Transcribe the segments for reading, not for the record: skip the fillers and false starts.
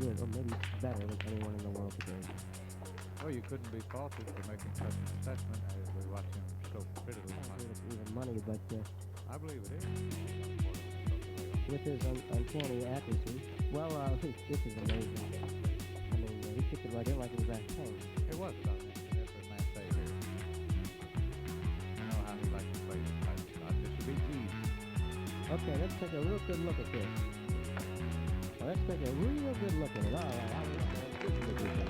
good, or maybe better than anyone in the world today. Well, you couldn't be faulted for making such an assessment as we watch him so prettily. I don't believe it's even money, but I believe it is. with his uncanny accuracy, well, this is amazing. I mean, he kicked it right in like it was at home. It was about an effort man say here. I know how he likes to play this type of shot. This should be easy. Okay, let's take a real good look at this. Well, let's take a real good look at it. All right, I will look at it.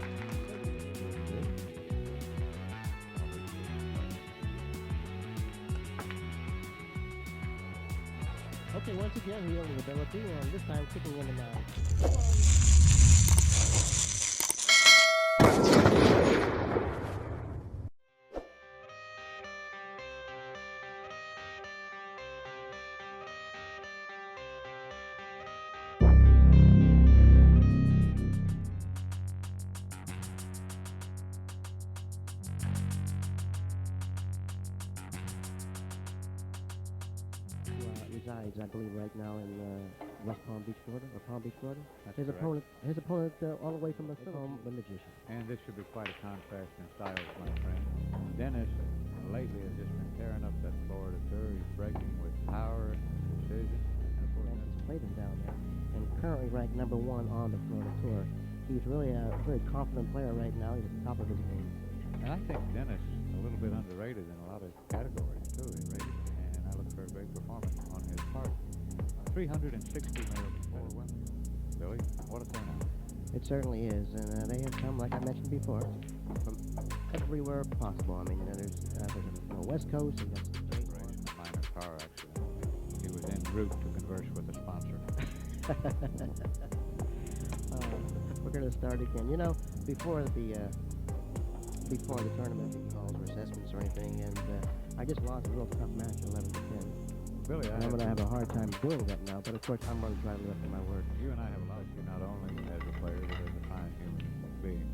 Okay, once again, he owns ability, and this time kicking in the nine. Resides, I believe, right now in West Palm Beach, Florida, or Palm Beach, Florida. That's his correct. opponent, all the way from the film, The Magician. And this should be quite a contrast in styles, my friend. Dennis lately has just been tearing up that Florida tour. He's breaking with power and precision. And of course, And he's played him down there, and currently ranked #1 on the Florida tour. He's really a very confident player right now. He's at the top of his game. and I think Dennis a little bit underrated in a lot of categories too. He rated, and I look for a great performance on his part. 360 million for women. Billy, what a turnout. It certainly is, and they have come, like I mentioned before, from everywhere possible. I mean, there's the West Coast, and that's A minor car accident. He was en route to converse with a sponsor. we're going to start again. You know, before the tournament, the calls or assessments or anything, and I just lost a real tough match, 11-10. Billy, I'm going to have a hard time doing that now, but of course I'm going to try to live up to my word. You and I have a lot of you, not only as a player, but as a fine human being.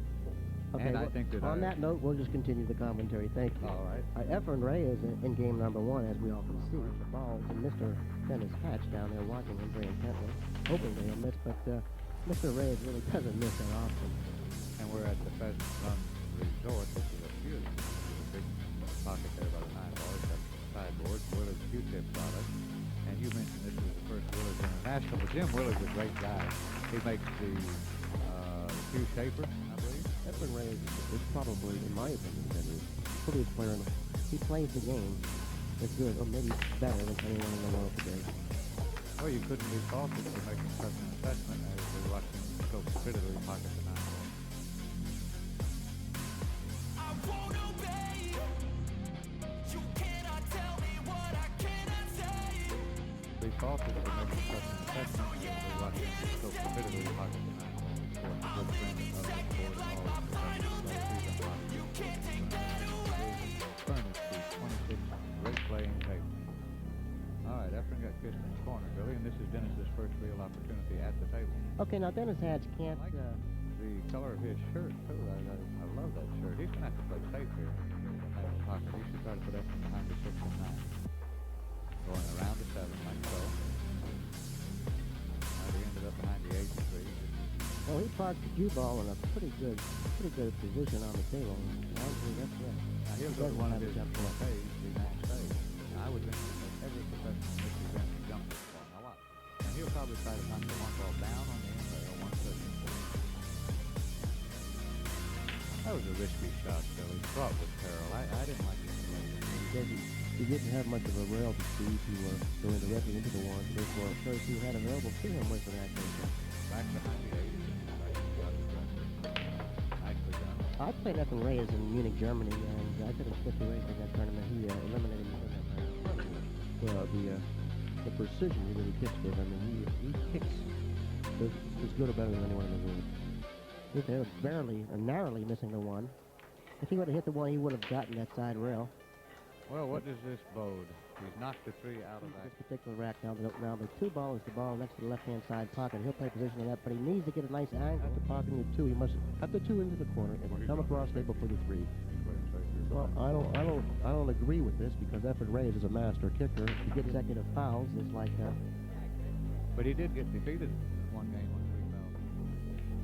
Okay, and well, I think that on that note, we'll just continue the commentary. Thank you. All right. Efren Reyes in game #1, as we all can see. The ball to Mr. Dennis Hatch down there watching him very intently, hoping that he'll miss, but Mr. Reyes really doesn't miss that often. And we're at the Pheasant Run Resort. This is a huge, big pocket there by the 9 ball. It's got sideboard, Willard's Q-tip product. And you mentioned this was the first Willard's International, but Jim Willard's a great guy. He makes the Q shaper, I believe. Efren Reyes is probably, in my opinion, the prettiest player in the He plays the game as good, or maybe better than anyone in the world today. Well, you couldn't be faulted for making such an assessment as we watch him so prettily pocket the 9 ball. Be faulted for making such an assessment as we watch him so prettily pocket the 9 ball. Of course, a good friend of the sport and all the furnished the 26 great playing table. All right, Efren got kissed in the corner, Billy, and this is Dennis's first real opportunity at the table. Okay, now Dennis Hatch can't... The color of his shirt, too. I love that shirt. He's going to have to play safe here. Pocket. He should try to put Efren behind the 6 and 9. Going around the 7 like so. He ended up behind the 8 and 3. Well, he parked the cue ball in a pretty good position on the table. Honestly, that's right. Now he'll go to one of his plays, the match phase. I would think that every professional Mr. Benson jumps this ball. Now watch. And he'll probably try to knock the 1 ball down on the end rail 130. That was a risky shot, Billy. Fraught with peril. I didn't like it. He didn't have much of a rail to see to go directly into the one, therefore the first he had available to him was an accurate shot. Back behind the 8. Nicely done. I played Efren Reyes in Munich, Germany, and I took him 50 race in that tournament. He eliminated me in that tournament. Well, the precision he really kicks with, I mean, he kicks as good or better than anyone in the world. He was barely, narrowly missing the 1. If he would have hit the 1, he would have gotten that side rail. Well, what does this bode? He's knocked the 3 out of this particular rack now. The 2 ball is the ball next to the left-hand side pocket. He'll play position on that, but he needs to get a nice angle to pocket the 2. He must have the 2 into the corner and come across table for the 3. Well, I don't agree with this because Efren Reyes is a master kicker. He gets consecutive fouls. It's like But he did get defeated one game on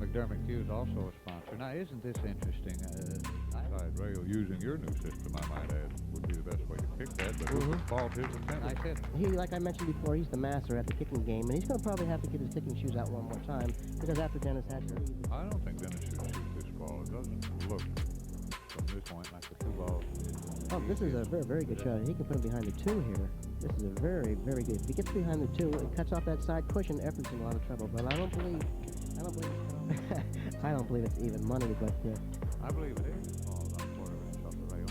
3 fouls. McDermott Q is also a sponsor. Now, isn't this interesting? Side rail using your new system, I might add, would be the best way to kick that, but who could fault his attempt? I said, like I mentioned before, he's the master at the kicking game, and he's going to probably have to get his kicking shoes out one more time, because after Dennis had to leave. I don't think Dennis should shoot this ball. It doesn't look, from this point, like the 2 balls. Oh, this is a very, very good shot. He can put him behind the 2 here. This is a very, very good. If he gets behind the 2, it cuts off that side cushion. Efren's in a lot of trouble, but I don't believe I don't believe it's even money, but I believe it is.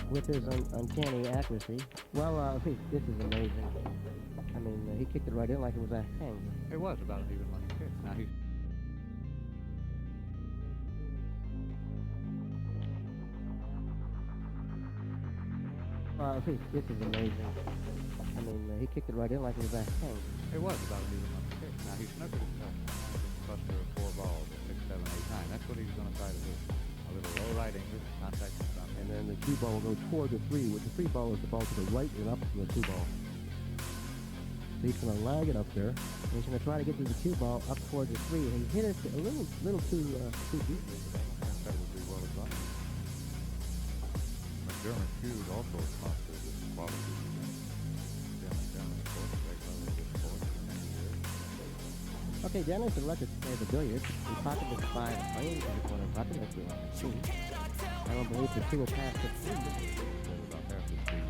With his uncanny accuracy. Well, this is amazing. I mean, he kicked it right in like it was a hang. It was about an even money kick. Now he's... This is amazing. I mean, he kicked it right in like it was a hang. It was about an even money kick. Now he snookered himself. Cluster of 4 balls, 6, 7, 8, 9. That's what he's going to try to do. A little low right angle, contact the front. And then the cue ball will go toward the 3. With the 3 ball is the ball to the right and up from the 2 ball. So he's going to lag it up there. And he's going to try to get to the cue ball up toward the 3. And he hit it a little too deep. That would be well done. McDermott Hughes also sponsored this quality. Okay, Dennis elected to play the billiards. He pocketed the 5 playing in the corner pocket of the 2. I don't believe the 2 will pass the 3. About half the speed.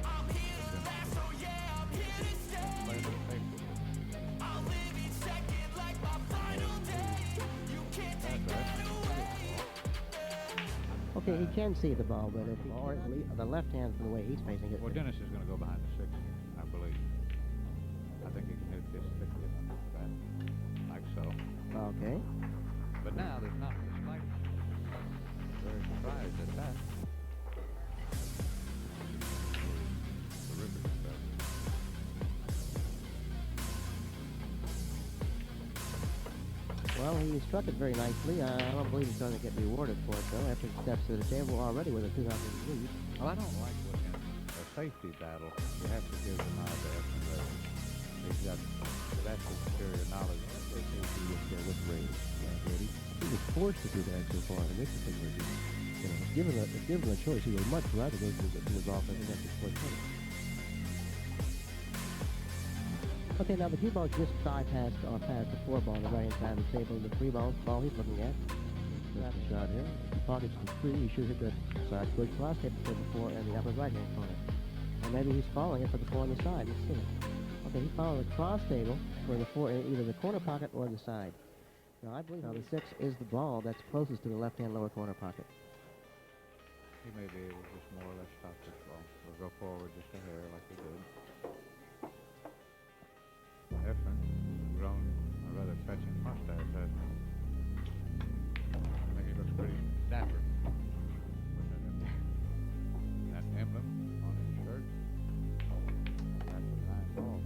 Okay, he can see the ball, but if or the left hand from the way he's facing it. Well, Dennis is going to go behind the 6, I believe. I think he can hit this 50 enough for that. Like so. Okay. But now there's not the slightest. Very surprised at that. Terrific stuff. Well, he struck it very nicely. I don't believe he's going to get rewarded for it, though, after he steps to the table already with a 2-0 lead. Well, I don't like what in a safety battle, you have to give the nod to Efren Reyes. He's got vastly superior knowledge of safety with Reyes. He was forced to do that so far in this particular game. You know, if given a choice, he would much rather go to his offense and his split tennis. Okay, now the cue ball just bypassed past the 4 ball on the right hand side of the table. The 3 ball he's looking at. That's the shot here. If he pockets the 3, he should hit that side square cross table for the 4 and the upper right hand corner. Or maybe he's following it for the 4 on the side. Let's see. Okay, he's following the cross table for the 4 in either the corner pocket or the side. Now I believe the 6 is the ball that's closest to the left hand lower corner pocket. He may be able to just more or less stop this ball. We'll go forward just a hair like he did. Efren, grown a rather fetching mustache, hasn't he? I think he looks pretty dapper. That emblem on his shirt. That's a nice ball.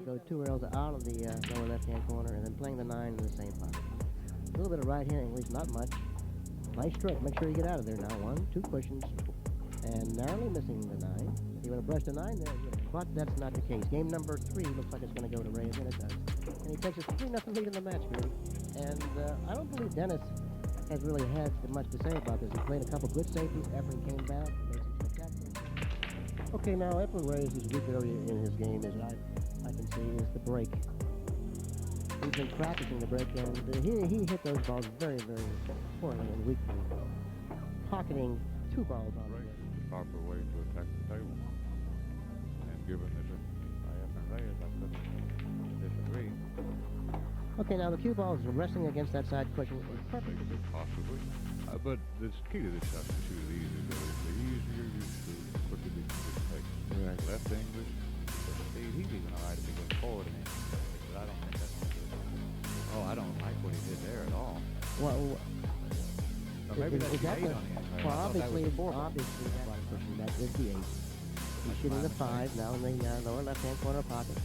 Go 2 rails out of the lower left-hand corner and then playing the 9 in the same pocket. A little bit of right hand English, not much. Nice stroke. Make sure you get out of there now. 1, 2 cushions, and narrowly missing the 9. You want to brush the 9 there, but that's not the case. Game number 3 looks like it's going to go to Reyes, and it does. And he takes a 3-0 lead in the match, really. And I don't believe Dennis has really had much to say about this. He played a couple good safeties. Efren came back, made some spectacular. Okay, now Efren Reyes' weak area in his game is I can see is the break. He's been practicing the break, and he hit those balls very, very poorly and weakly, pocketing 2 balls on Break is the proper way to attack the table. And given this by Efren Reyes, I couldn't disagree. Okay, now the cue ball is resting against that side cushion. Maybe, possibly. But the key to this shot is to shoot it easy. The easier you shoot, the quicker you can get takes. Right. Left English, speed, he's even alright if he goes forward and in. But I don't think that's good. Oh, I don't like what he did there at all. Well, Or maybe that's the 8 on the inside. well, obviously that's one cushion. That is the 8. He's shooting the 5 now in the lower left-hand corner pocket,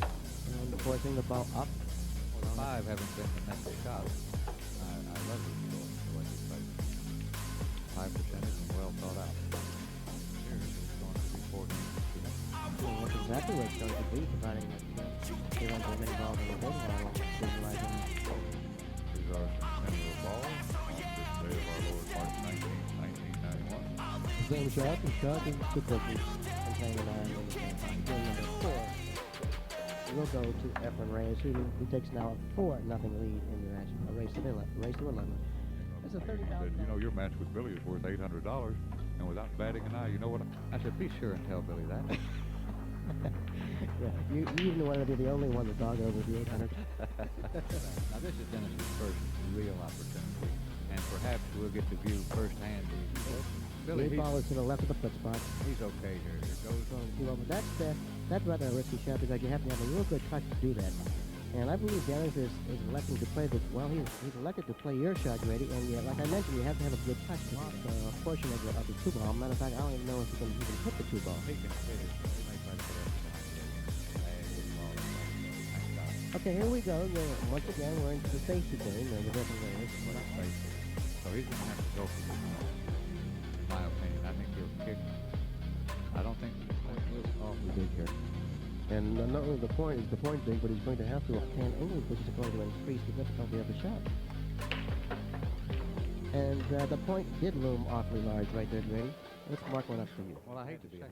and forcing the ball up. Well, the 5 haven't been the next shot. I love this score, the way he plays. High percentage and well thought out. Here it's going to be 14. Well, that's exactly what it's going to be, providing that they don't get many balls on the table. I don't visualize them same shot, and two cushions, and playing a 9 in the same pocket. Game number 4 will go to Efren Reyes, who takes now a 4-0 lead in the match. A race to 11. It's a $30,000. You know, your match with Billy is worth $800, and without batting an eye, you know what? I said, be sure and tell Billy that. Yeah, you even wanted to be the only one to dog over the 800. Now, this is Dennis's first real opportunity, and perhaps we'll get to view firsthand. Billy, The ball is to the left of the foot spot. he's okay here. It goes on. That's rather a risky shot because you have to have a real good touch to do that. And I believe Dennis is electing to play he's elected to play your shot ready, and yet, like I mentioned, you have to have a good touch to a portion of the two ball. Matter of fact, I don't even know if he can hit the two ball. He can hit it. He may try to put it behind it. Okay, here we go. Once again, we're into the safety game. The different ways. So he's going to have to go for this. In my opinion, I think he'll kick. I don't think he's awfully big here. And not only the point is the point big, but he's going to have to obtain angles, which is going to increase the difficulty of the shot. And the point did loom awfully large right there, Grady. Let's mark one up for you. Well, I hate to be 100%.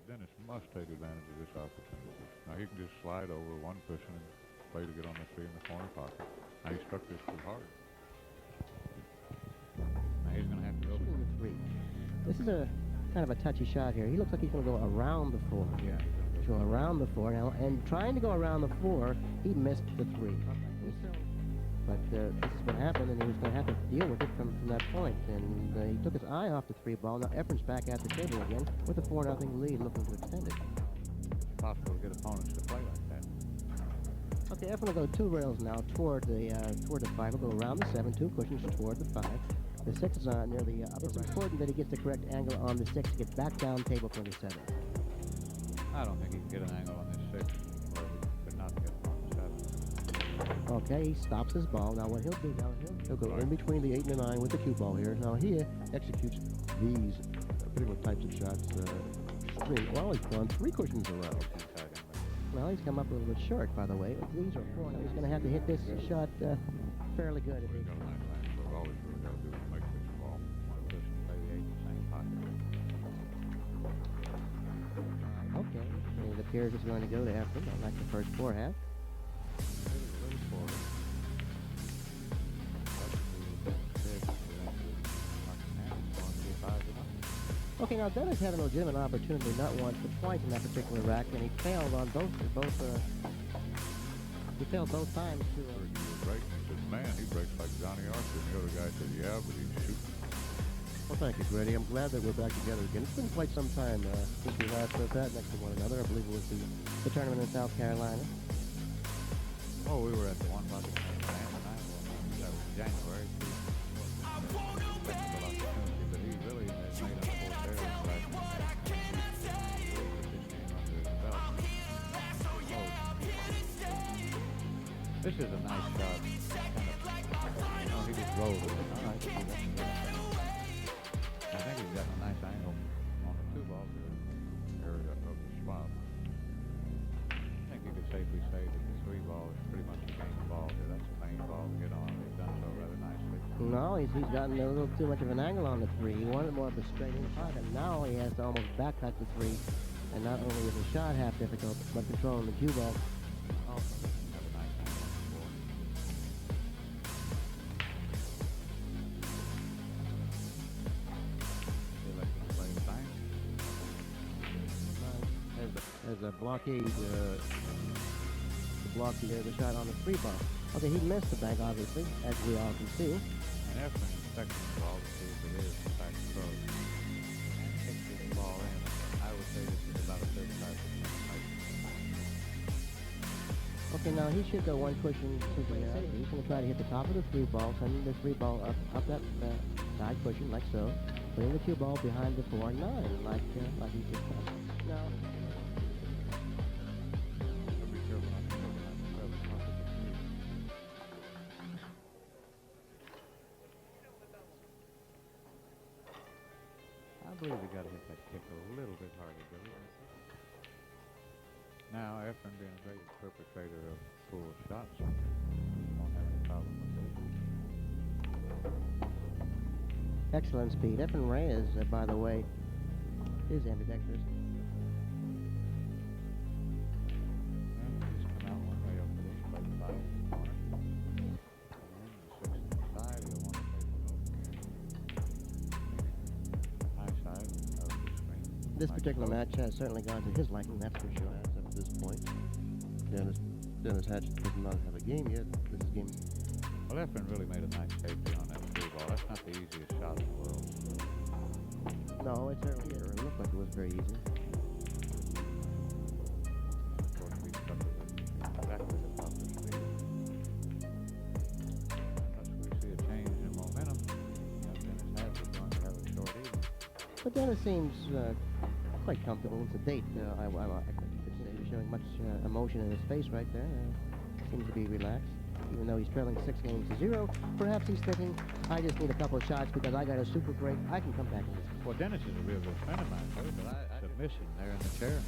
Dennis must take advantage of this opportunity. Now he can just slide over one cushion and play to get on the 3 in the corner pocket. Now he struck this too hard. Now he's going to have to go for the 3. This is a kind of a touchy shot here. He looks like he's going to go around the 4. Yeah. Go around the 4 now, and trying to go around the 4, he missed the 3. But this is what happened, and he was going to have to deal with it from that point. And he took his eye off the 3 ball. Now Efren's back at the table again with a 4-0 lead, looking to extend it. It's possible to get opponents to play like that. Okay, Efren will go 2 rails now toward the 5. He'll go around the 7, 2 cushions toward the 5. The 6 is on near the upper. It's important that he gets the correct angle on the 6 to get back down table for the 7. I don't think he can get an angle on this 6, or he could not get on the 7. Okay, he stops his ball. Now what he'll do now, he'll go in between the 8 and the 9 with the cue ball here. Now he executes these particular types of shots. Well, he's gone 3 cushions around. Well, he's come up a little bit short, by the way. These are 4. Now he's going to have to hit this shot fairly good. If he Always really got to do is make this ball. One cushion, play the 8 in the same pocket. Okay, and it appears it's going to go to Efren, like the first 4 have. Okay, now Dennis had a legitimate opportunity not once but twice in that particular rack, and he failed on both times to. Man, he breaks like Johnny Archer, and the other guy said, yeah, but he's shooting. Well, thank you, Grady. I'm glad that we're back together again. It's been quite some time since we last sat next to one another. I believe it was the tournament in South Carolina. Oh, we were at the one bucket tournament, and that was January. But he really has made up for This is a nice shot. He just rolled it. I think he's got a nice angle on the 2 ball to the area of the spot. I think you could safely say that the 3 ball is pretty much the game ball here. That's the main ball to get on. He's done so rather nicely. No, he's gotten a little too much of an angle on the 3. He wanted more of a straight in pocket. Now he has to almost back cut the 3. And not only is the shot half difficult, but controlling the cue ball. As a blockade, the shot on the 3 ball. Okay, he missed the bank, obviously, as we all can see. And Efren expecting the ball to see if it is in fact close. And hits this ball in. I would say this is about a 35% height. Okay, now he should go 1 cushion to the he's going to try to hit the top of the 3 ball, sending the 3 ball up that side cushion, like so. Putting the cue ball behind the 4-9, like he just done. Now, I believe we got to hit that kick a little bit harder, Billy. Now, Efren being a great perpetrator of foolish shots, won't have any problem with it. Excellent speed. Efren Reyes, by the way, is ambidextrous. Just come out one way over this, play the 5 in the corner. And then the 6 and the 5, you'll want to play the high side of the screen. This Like particular so. match has certainly gone to his liking, that's for sure. Up to this point, Dennis Hatch does not have a game yet. This is game. Well, Efren really made a nice safety on that through ball. That's not the easiest shot in the world. No, it certainly did. It looked like it was very easy. Of course, we stuck with it exactly the proper speed. Unless we see a change in momentum, Dennis Hatch is going to have a short evening. But Dennis seems quite comfortable. To date, I could say he's showing much emotion in his face right there. Seems to be relaxed. Even though he's trailing 6 games to 0, perhaps he's thinking, I just need a couple of shots because I got a super break. I can come back in this. Well, Dennis is a real good friend of mine, too, but I submission there in the chair.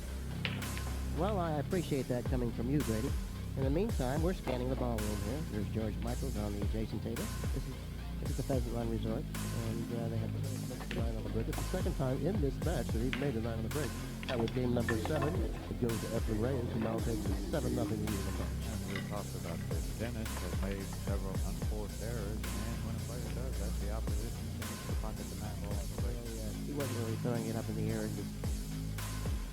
Well, I appreciate that coming from you, Grady. In the meantime, we're scanning the ballroom here. There's George Michaels on the adjacent table. This is the Pheasant Run Resort, and they have the 9 on the break. It's the second time in this match that he's made a 9 on the break. That was game number 7. It goes to Efren Reyes, who now takes a 7-0 lead in the match. And we talked about this. Dennis has made several unforced errors, and when a player does that, the opposition tends to pocket the 9 ball on the break. He wasn't really throwing it up in the air and just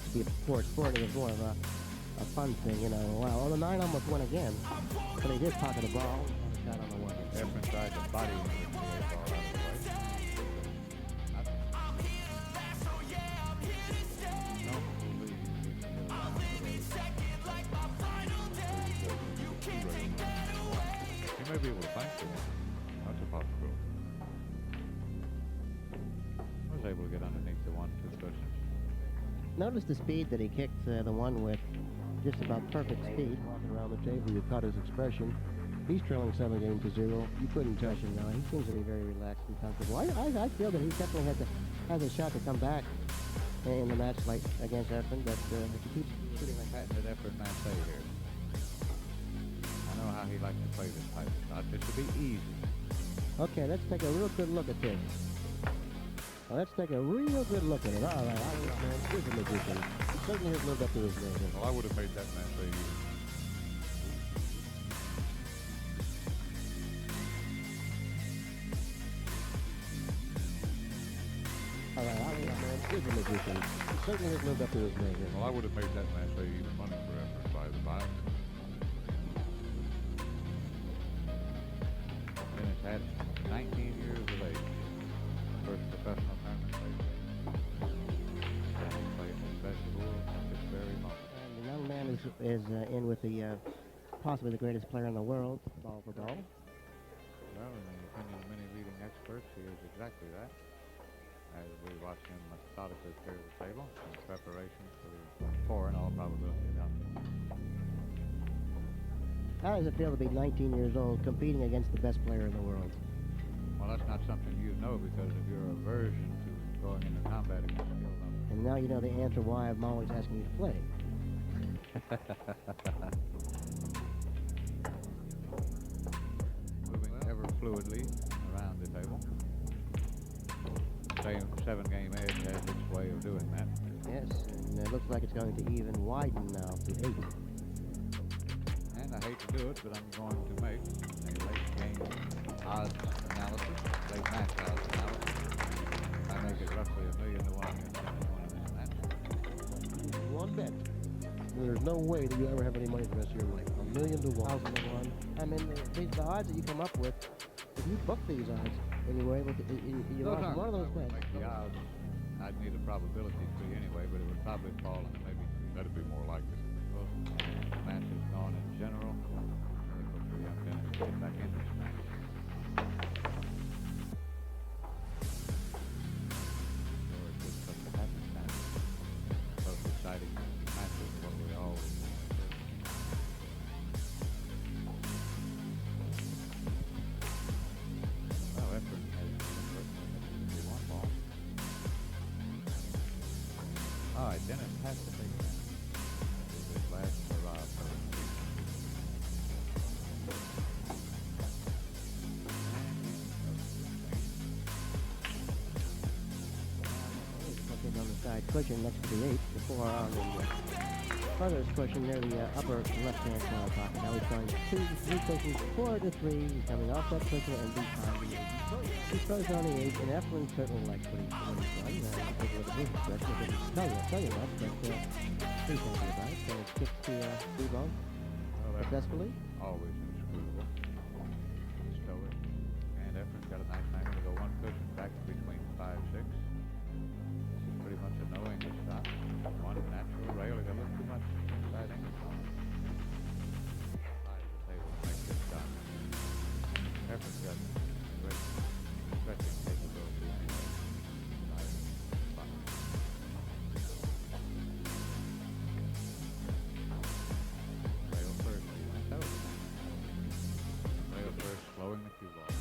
to be a sport. It was more of a fun thing, you know. Wow, well, the 9 almost went again, but he did pocket the ball and shot on the 1. Efren tried to body him with the 8 ball out of the way. May be able to find someone. That's a possibility. I was able to get underneath the 1-2 cushions. Notice the speed that he kicked the 1 with. Just about perfect speed. Walking around the table, you caught his expression. He's trailing 7 games to 0. You couldn't touch him now. He seems to be very relaxed and comfortable. I feel that he definitely has a shot to come back in the match like against Efren, but if he keeps shooting like that. Patented Efren man say here. I know how he likes to play this type of shot. This should be easy. Okay, let's take a real good look at this. Let's take a real good look at it. All right, here's a magician. He certainly has lived up to his name. Well, I would have made that man say easy. All right, here's a magician. He certainly has lived up to his name. Well, I would have made that man say even money for Efren by the by. Dennis Hatch, 19 years of age. First professional tournament played. He's playing his best pool at this very moment. And the young man is in with the possibly the greatest player in the world, ball for ball. Well, in the opinion of many leading experts, he is exactly that. As we watch him methodically clear the table in preparation for in all probability, adoption. How does it feel to be 19 years old competing against the best player in the world? Well, that's not something you know because of your aversion to going into combat against skilled others. And now you know the answer why I'm always asking you to play. Moving ever fluidly around the table. Same 7-game edge has its way of doing that. Yes, and it looks like it's going to even widen now to 8. And I hate to do it, but I'm going to make a late game odds analysis, late match odds analysis. I make it roughly $1 million to 1 against anyone in this match. One bet. There's no way that you ever have any money for the rest of your life. $1 million to 1,000 to 1. I mean, the odds that you come up with, if you book these odds, and you were able to, you lost one of those bets. Make the odds. I'd need a probability tree anyway, but it would probably fall into maybe, that'd be more likely. Well, the match is gone in general. Hopefully I'm going to get back in this match. Sure, it's just something that happens now. Most exciting matches are what we always well, Efren has one ball. All right, Dennis has to take that. This is his last hurrah for him. cushion next to the 8, the 4 on the farthest cushion near the upper left-hand side pocket. Now he's trying 2 to 3 cushions, 4 to 3, he's coming off that cushion and behind the 8. He throws on the 8, and Efren certainly likes what he's done. Take a look at his expression. He didn't tell you much, but he's happy about it. So it's kicked to 3 balls successfully. Always inscrutable. Stow it. And Efren's got a nice angle to go 1 cushion back between 5, 6. This is pretty much a no English stop. 1 natural rail. He got a little too much side English on it. Side of the table to make this stop. Efren's got great stretching capability anyway. Side spot. Rail first. Rail first, slowing the cue ball.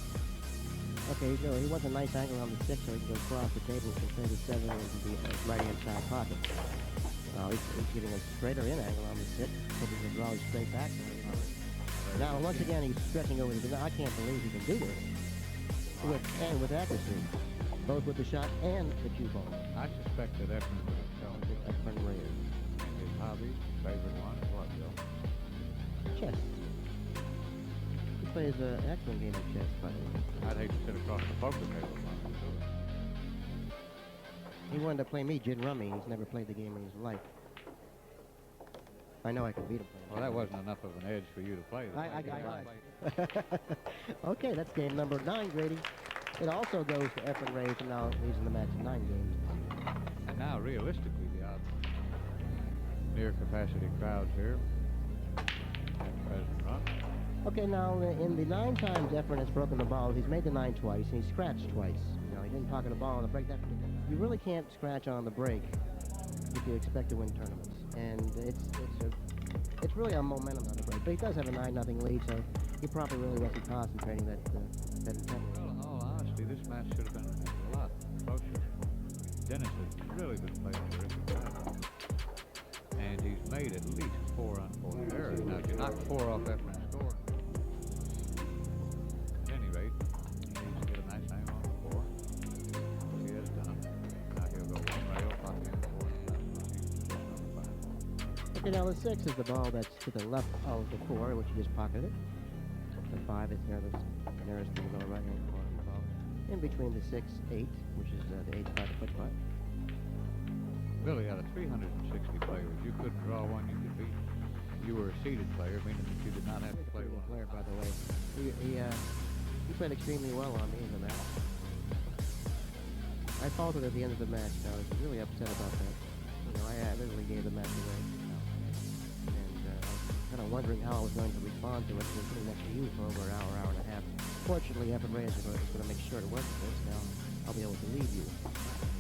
Okay, so he wants a nice angle on the 6 so he can go across the table from 37 into the right-hand side pocket. He's getting a straighter in angle on the 6, hoping to draw his straight back. Now, once again, he's stretching over the... I can't believe he can do this. With accuracy. Both with the shot and the cue ball. I suspect that Efren would have shown Efren Reyes. And his hobby, favorite one, is what, Bill? Chess. He plays an excellent game of chess, by the way. I'd hate to sit across the poker table from him, too. He wanted to play me gin rummy. He's never played the game in his life. I know I can beat him. Well, that wasn't enough of an edge for you to play. Okay, that's game number 9, Grady. It also goes to Efren Reyes, and now he's in the match 9 games. And now, realistically, the odds near capacity crowds here at present run. Okay, now in the 9 times Efren has broken the ball, he's made the 9 twice, and he's scratched twice. You know, he didn't pocket the ball on the break. You really can't scratch on the break if you expect to win tournaments. And it's really a momentum on the break. But he does have a 9-0 lead, so he probably really wasn't concentrating that intently. Well, in all honesty, this match should have been a lot closer. Dennis has really been playing a terrific job. And he's made at least 4 unforced errors. Now, if you knock 4 off Efren's score, at any rate, he needs to get a nice angle on the 4. He has done. Now he'll go 1 rail, pocket in 4, and that's position number 5. Okay, now the 6 is the ball that's to the left of the 4, which you just pocketed. The 5 is nearest to the lower right-hand corner of the ball. In between the 6, 8, which is the 8 by the foot putt. Billy, out of 360 players, you couldn't draw one you could beat. You were a seeded player, meaning that you did not have to play one. Player, by the way. He played extremely well on me in the match. I faltered at the end of the match. I was really upset about that. You know, I literally gave the match away. And I was kind of wondering how I was going to respond to it. I was sitting next to you for over an hour, hour and a half. Fortunately, Efren Reyes is going to make sure to work with this. Now, I'll be able to lead you.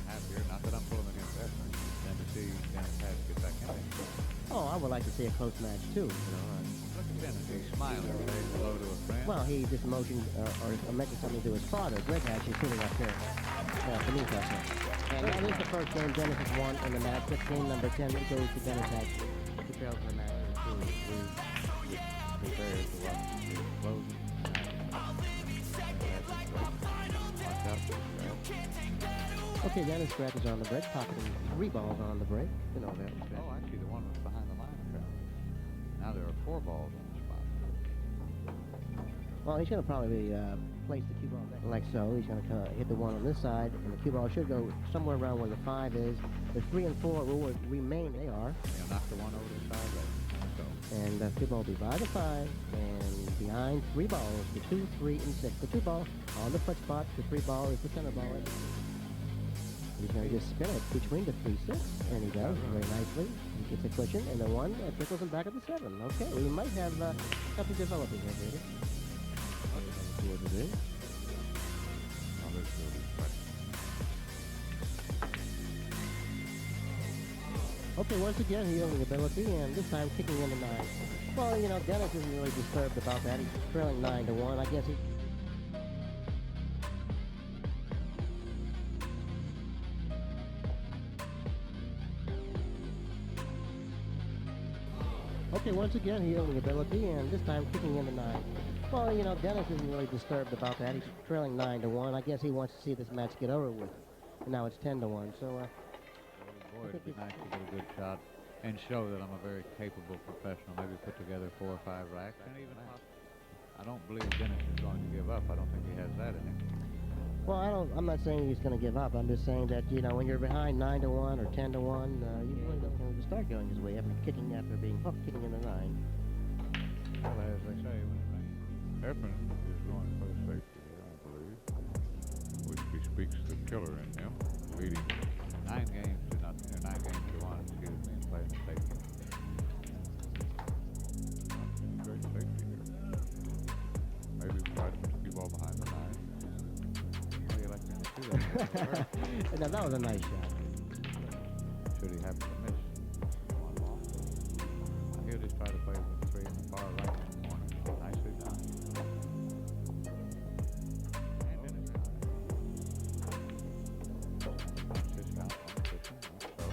Happier, not that I'm pulling against Efren, than to see Dennis Hatch get back in there. Oh, I would like to see a close match, too. You know, look at Dennis. He's smiling, saying hello to a friend. well, he just motioned or mentioned something to his father. Greg Hatch is sitting up here beneath us. And that is the first game Dennis has won in the match. That's game number 10. It goes to Dennis Hatch. He trails in the match. Prepared to watch the closing. Okay, Dennis scratches on the break, pocketing 3 balls on the break. You know that. Oh, actually, the one was behind the line, apparently. Now there are 4 balls on the spot. Well, he's going to probably place the cue ball like so. He's going to hit the 1 on this side, and the cue ball should go somewhere around where the 5 is. The 3 and 4 will remain. They are. He'll knock the 1 over the side, like so. And the cue ball will be by the 5, and behind 3 balls, the 2, 3, and 6. The 2 ball on the foot spot, the 3 ball is the center ball. He's going to just spin it between the 3, 6, and he does very nicely. He gets a cushion, and the 1 trickles him back at the 7. Okay, we might have something developing here, David. See what it is. Oh, this will be fresh. Okay, once again, yielding ability, and this time kicking in the 9. Well, you know, Dennis isn't really disturbed about that. He's trailing 9-1. I guess he... Okay, once again, yielding ability, and this time kicking in the 9. Well, you know, Dennis isn't really disturbed about that. He's trailing 9-1. I guess he wants to see this match get over with. And now it's 10-1, so... Boy, it'd be nice to get a good shot and show that I'm a very capable professional. Maybe put together 4 or 5 racks. And even I don't believe Dennis is going to give up. I don't think he has that in him. Well, I'm not saying he's going to give up. I'm just saying that, you know, when you're behind 9 to 1 or 10 to 1, you really don't want to start going his way after being hooked, kicking in the 9. Well, as they say, Efren is going for the safety here, I believe, which bespeaks the killer in him, leading 9 games to nothing, or 9 games to 1, excuse me, and playing the safety. Great safety here. Maybe try to put the cue ball behind the 9. How do you like to do that? Now, that was a nice shot. Should he happen to miss 1 ball? He'll just try to play with 3 in the far right hand corner. Nicely done. And in his eye. Just out on the pitching, so.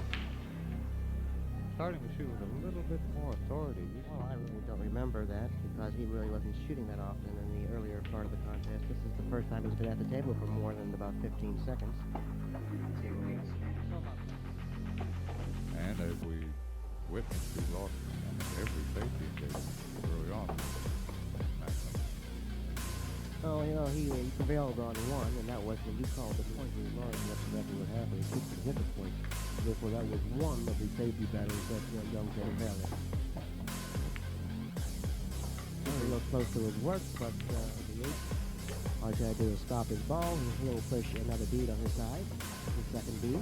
Starting to shoot with a little bit more authority. Well, I really don't remember that because he really wasn't shooting that often in the earlier part of the contest. This is the first time he's been at the table for more than about 15 seconds. And as we witnessed, he lost every safety case early on. Oh, you know, he prevailed on 1, and that was when you called the point he lost, and that's exactly what happened. He couldn't hit the point. Therefore, that was one of the safety battles that Young can fail in. A little close to his work, but the 8, all he tried to do is stop his ball. He's a little push another bead on his side, his second bead.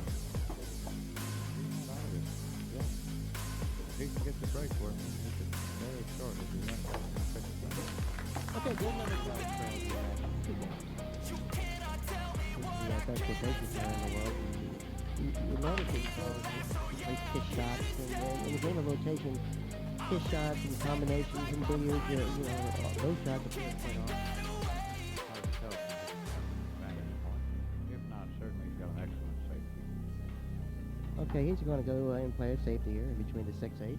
He can get the break working. It's very short if he runs out and fix it. Okay, good number 12. The best rotation player in the world. You notice that he plays kiss shots, and in the game of rotation, kiss shots and combinations and billiards, you know, those shots are pretty quite awesome. Hard to tell from his vantage point. If not, certainly he's got an excellent safety. Okay, he's going to go and play a safety here in between the 6-8. All right,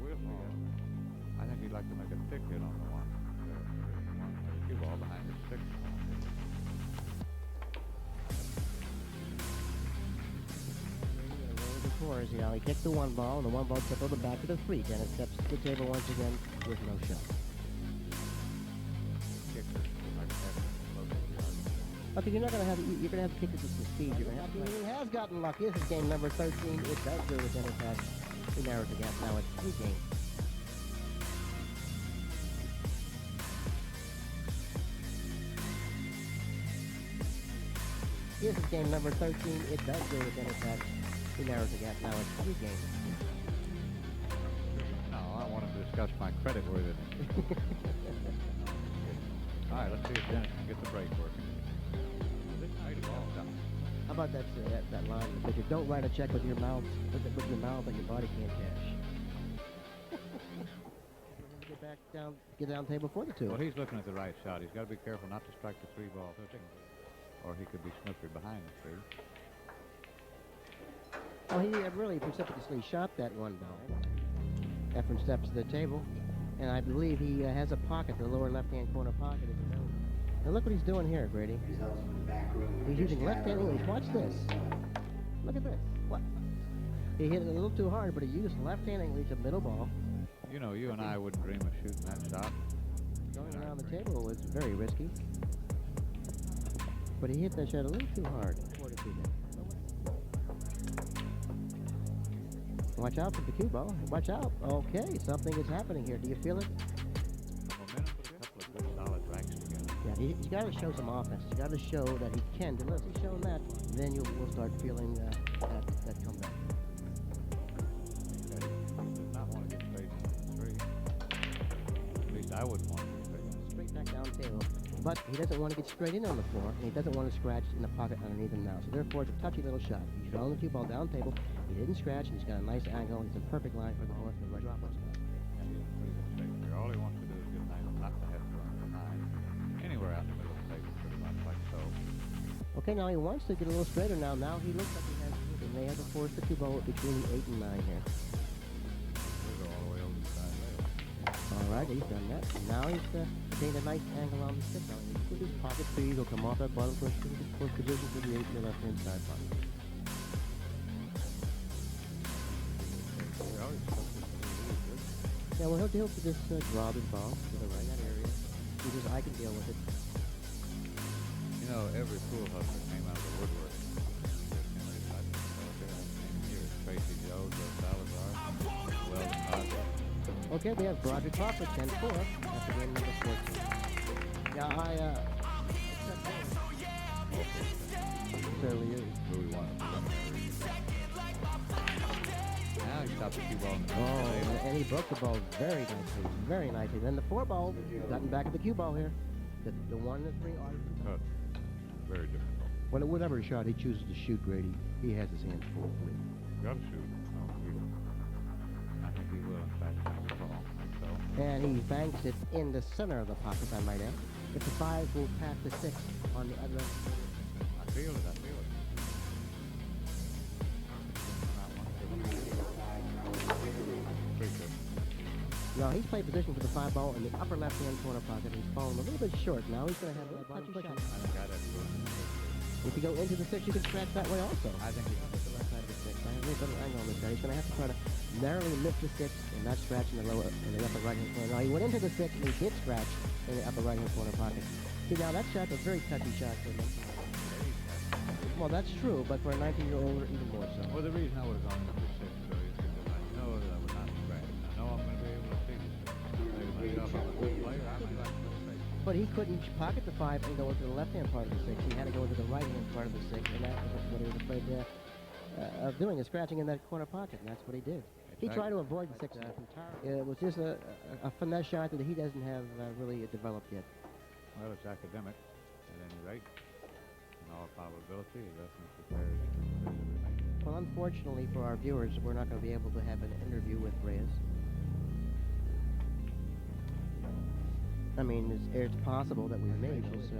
we'll see. I think he'd like to make a thick hit on the 1. The cue ball behind his 6. You know, he kicked the 1 ball, and the 1 ball tripled him back to the 3. Dennis steps to the table once again with no shot. Okay, you're gonna have to kick it with some speed. You're gonna have to. He has gotten lucky. This is game number 13. It does go with Dennis has. He narrows the gap. Now it's 3 games. This is game number 13. It does go with Dennis has. He narrows the gap. Now it's 3 games. No, I want to discuss my credit worthiness. All right, let's see if Dennis can get the break working. How about that line? If you don't write a check with your mouth, and your body can't cash. Get down table for the 2. Well, he's looking at the right shot. He's got to be careful not to strike the 3 ball, or he could be snookered behind the 3. Well, he really precipitously shot that 1 ball. Efren steps to the table, and I believe he has a pocket, the lower left-hand corner pocket. Now look what he's doing here, Grady. He's using left-hand English. Watch this. Look at this. What? He hit it a little too hard, but he used left-hand English, a middle ball. You know, you and I wouldn't dream of shooting that shot. Going around the table was very risky. But he hit that shot a little too hard. Watch out for the cue ball. Watch out. Okay, something is happening here. Do you feel it? Momentum with a couple of good solid racks together. Yeah, he's got to show some offense. He's got to show that he can deliver. If he's shown that, then we'll start feeling that comeback. Okay. He does not want to get straight on the 3. At least I wouldn't want to get straight back down table. But he doesn't want to get straight in on the floor, and he doesn't want to scratch in the pocket underneath him now. So therefore, it's a touchy little shot. He's throwing the cue ball down table. He didn't scratch, and he's got a nice angle. It's a perfect line for the horse to drop on. Yeah, he's in pretty good shape here. All he wants to do is get an angle, not to have to run the 9. Anywhere out in the middle of the table, pretty much like so. Okay, now he wants to get a little straighter now. Now he looks like he has, and they have to force the cue ball between the 8 and 9 here. We'll go all the way over the side there. All right, he's done that. Now he's taking a nice angle on the 6. Now with his pocket speed, he'll come off that bottom push position to the 8 to the left-hand side pocket. Yeah, well, he'll just draw this ball to the right in that area. He just, I can deal with it. You know, every pool hustler came out of the woodwork. Tracy Jones, Salazar, Wells Cosby. Okay, we have Broderick Crawford, 10-4, after game number 14. Yeah, certainly is. Louis won a preliminary. Now he stopped the cue ball. Oh, and he broke the ball very nicely, very nicely. Then the 4 ball, gotten back at the cue ball here. The 1 and the 3 are Cut. Very difficult. well, whatever shot he chooses to shoot, Grady, he has his hands full. Got to shoot. I think he will, in fact, pass the ball. So. And he banks it in the center of the pocket, I might add. If the 5 will pass the 6 on the other end. I feel it. Now he's played position for the 5 ball in the upper left-hand corner pocket. He's fallen a little bit short. Now he's going to have a touchy shot. If you go into the 6, you can scratch that way also. I think he can hit the left side of the 6. I have a little angle on this guy. He's going to have to try to narrowly lift the 6 and not scratch in the upper right-hand corner. Now he went into the 6 and he did scratch in the upper right-hand corner pocket. See, now that shot's a very touchy shot for him. Well, that's true, but for a 19-year-old, even more so. Well, the reason I would have gone into the 6, so you think that I know that I would not scratch. I know I'm going to be able to see this. I'm a good player. I might like to play. But he couldn't pocket the 5 and go into the left-hand part of the 6. He had to go into the right-hand part of the 6, and that was what he was afraid of doing, is scratching in that corner pocket, and that's what he did. He tried to avoid the 6 entirely. It was just a finesse shot that he doesn't have really developed yet. Well, it's academic, at any rate. In all probability, he doesn't prepare. Well, unfortunately for our viewers, we're not going to be able to have an interview with Reyes. I mean, it's possible that we may just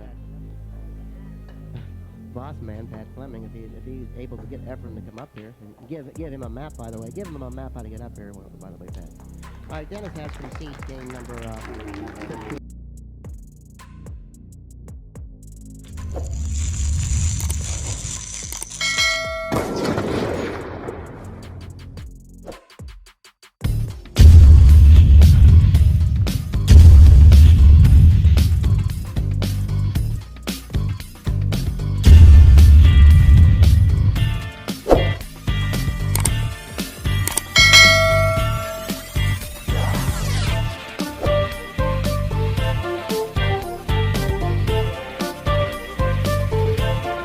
boss man, Pat Fleming, if he's able to get Efren to come up here, and give him a map, by the way. Give him a map how to get up here, by the way, Pat. All right, Dennis has conceded game number 15.